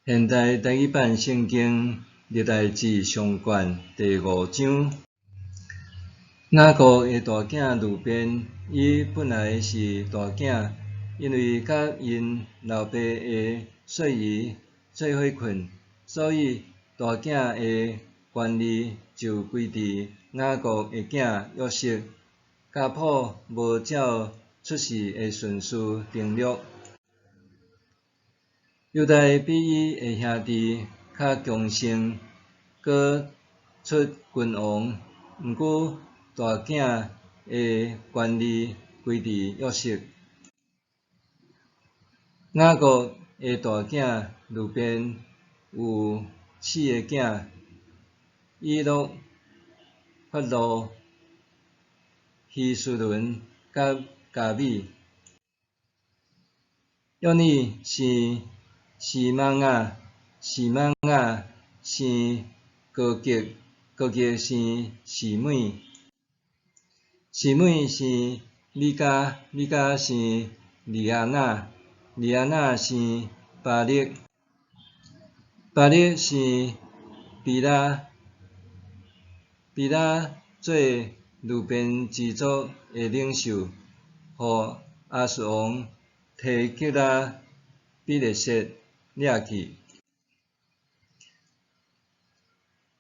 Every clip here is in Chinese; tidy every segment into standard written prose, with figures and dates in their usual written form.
现代第一版圣经历代志上卷第5章。雅各的大囝路边，伊本来是大囝，因为甲因老爸的细姨做伙困，所以大囝的权利就归伫雅各的囝约瑟。家谱无照出世的顺序定录。犹大比伊的兄弟较强盛，搁出君王，毋过大囝的权利归伫约瑟。雅各的大囝路边有4个囝：以诺、法路、希斯伦甲加米。约珥生示玛雅，示玛雅生高吉，高吉生示每，示每生米迦，米迦生利亚那，利亚那生巴勒，巴勒生比拉，比拉做路边支族的领袖，互亚述王提吉拉比勒瑟掠去。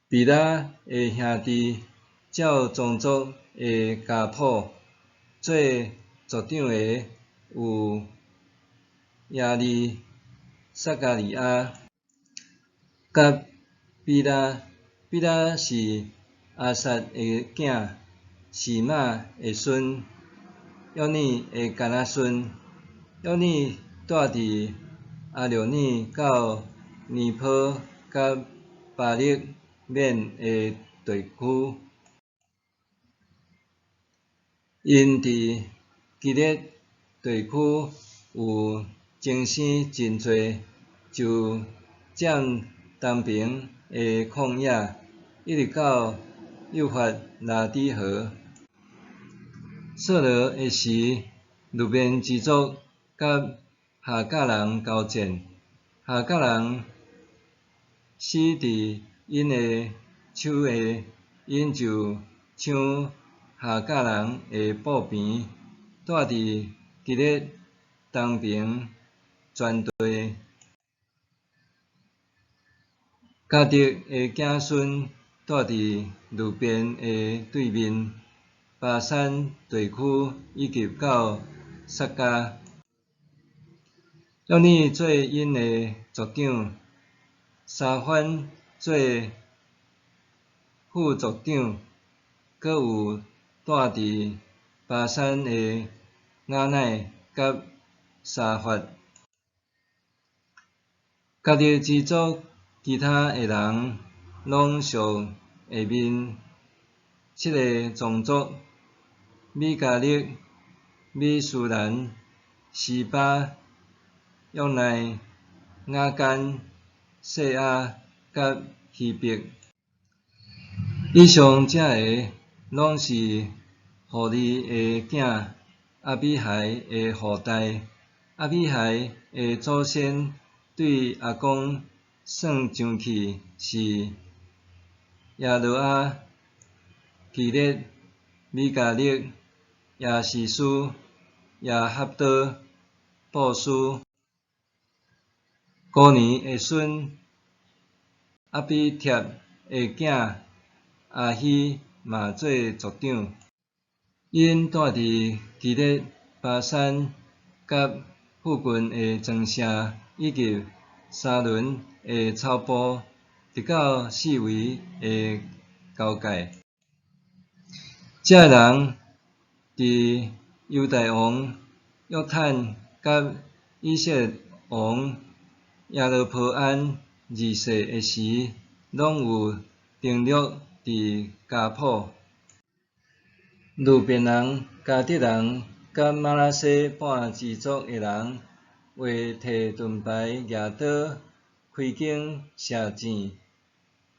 比拉的兄弟照宗族的家谱，做族长的有亚利、撒加利亚、甲比拉。比拉是阿萨的囝，示玛的孙，约珥的干仔孙。约珥住伫阿廖珥到尼坡甲巴勒缅的地区。因伫基列地区有精生真多，就占东边的旷野，一直到幼发拉底河。扫罗的时，路边支族甲夏甲人交战，夏甲人死伫因的手下，因就抢夏甲人的布边，住伫基列东边全地。迦得的子孙住伫路边的对面，巴珊地区以及到撒迦。约珥做因的族长，沙番做副族长，搁有住伫巴珊的雅乃甲沙法。迦得支族其他的人拢属下面7个宗族：米迦勒、米舒兰、示巴、约乃、雅干、细亚甲希伯。以上这个拢是互利的囝阿比海的后代。阿比海的祖先对阿公算上去是亚罗阿、基列、米迦勒、亚士斯、亚哈多、布斯。古年的孙阿比帖的囝阿希嘛做族长，因住伫基列巴珊甲附近的庄舍，以及沙伦的草埔，直到四围的交界。这人伫犹大王约坦甲以色王耶罗波安2世的时，拢有登录伫家谱。路边人、迦得人甲玛拿西半支族的人，为摕盾牌、举刀、开弓射箭、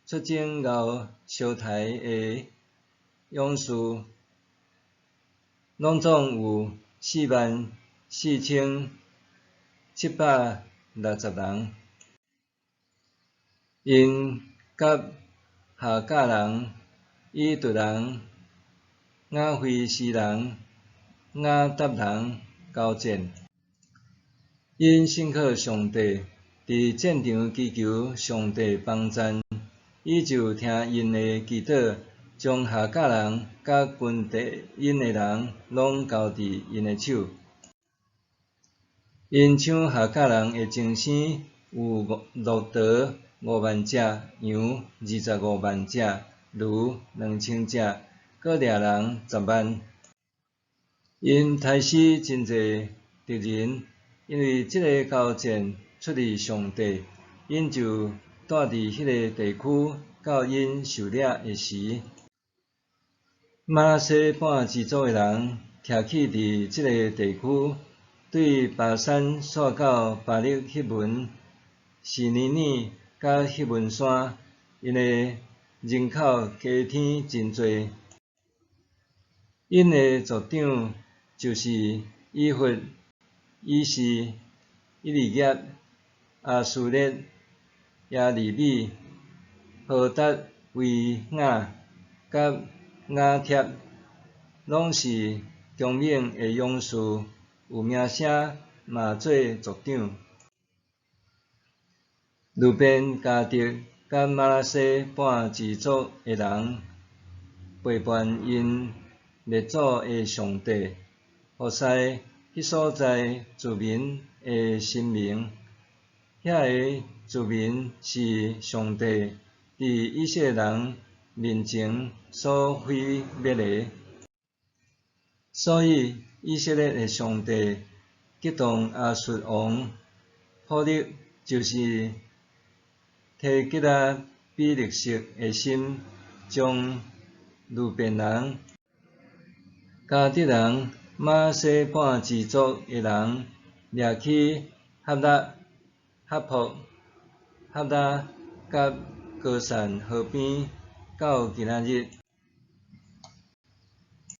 出征后烧台的勇士，拢总有44760人。因甲夏甲人、以杜人、雅非斯人、雅达人交战，因信靠上帝，伫战场祈求上帝帮赞，伊就听因的祈祷，将夏甲人甲军队因的人拢交伫因的手。因抢夏甲人的精生有骆驼50000只，羊25万只，驴2000只，搁掠人10万。因杀死真侪敌人，因为即个交战出于上帝，因就住伫迄个地区，到因受掠的时。马拉西半支族的人徛起伫即个地区，对巴山煞到巴力迄门、示尼尼甲迄门山，因的人口加添真侪。因的族长就是以弗、以士、以利叶、阿苏列、耶利米、何达维雅甲雅帖，拢是强猛的勇士，有名声，嘛做族长。路边、迦得甲马拉西半支族的人背叛因列祖的上帝，何塞迄所在住民的神明，遐个住民是上帝伫以色列人面前所毁灭的，所以以色列的上帝激动亚述王普力，就是提吉拉比勒色的心，将路边人、迦得人、马拉西半支族的人掠去哈拉、哈卜、哈拉甲高山河边，到今仔日。